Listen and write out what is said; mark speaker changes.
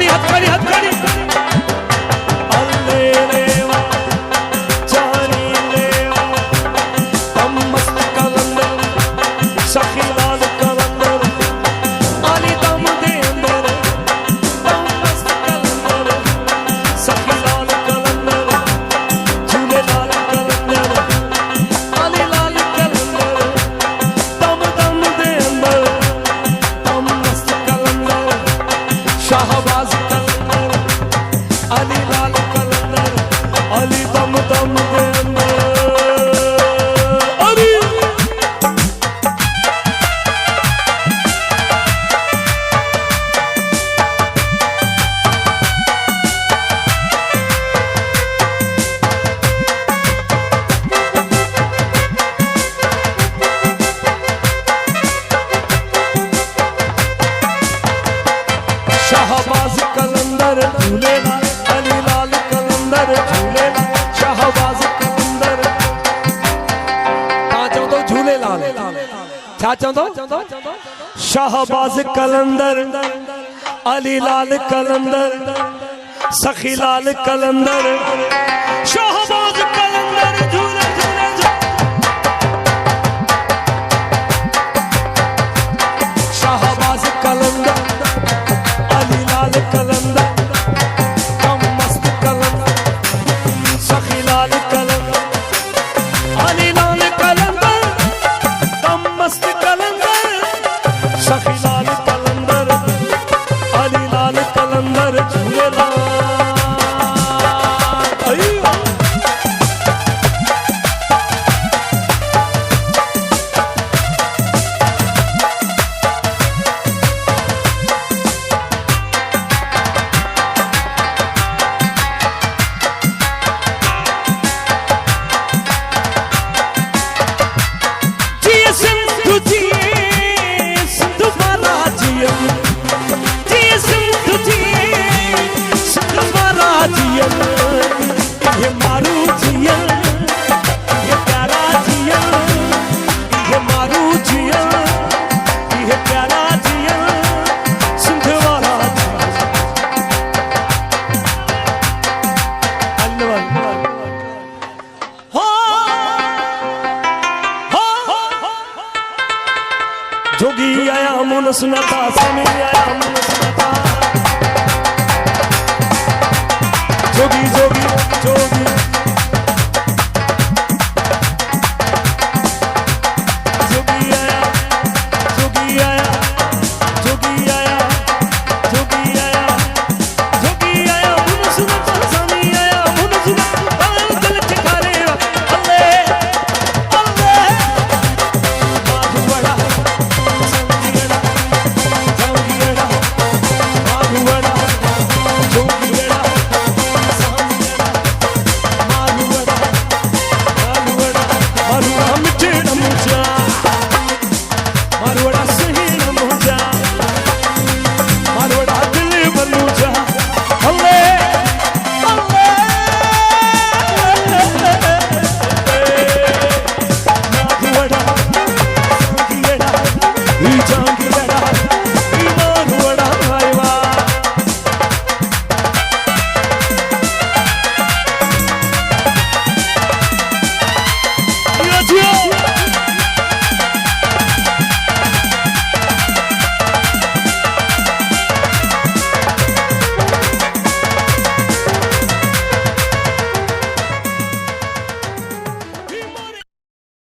Speaker 1: हथकड़ी हथकड़ी हथकड़ी अल्ले लेवा जानी लेवा दम मस्त कलंदर सखी लाल कलंदर अली दम दे अंदर दम मस्त कलंदर सखी लाल कलंदर झूले लाल कलंदर अली लाल कलंदर दम दम दे अंदर दम मस्त कलंदर शाहबाज कलंदर अली लाल कलंदर अली दम दम दे अंदर अली शाहबाज कलंदर झूले लाल अली लाल कलंदर झूले लाल शाहबाज कलंदर तो झूले लाल क्या चाहता शाहबाज कलंदर अली लाल कलंदर सखी लाल कलंदर शाहबाज कलंदर झूले झूले शाहबाज कलंदर अली लाल कलंदर दम मस्त कलंदर सखी लाल कलंदर अली लाल कलंदर दम मस्त कलंदर सखी लाल कलंदर अली लाल कलंदर झूले लाल ये मारू जिया ये प्यारा जिया ये मारू जिया ये प्यारा जिया सिंध वाला जोगी आया मुन सुनता समय आया मुन सुनता जोगी जोगी जोगी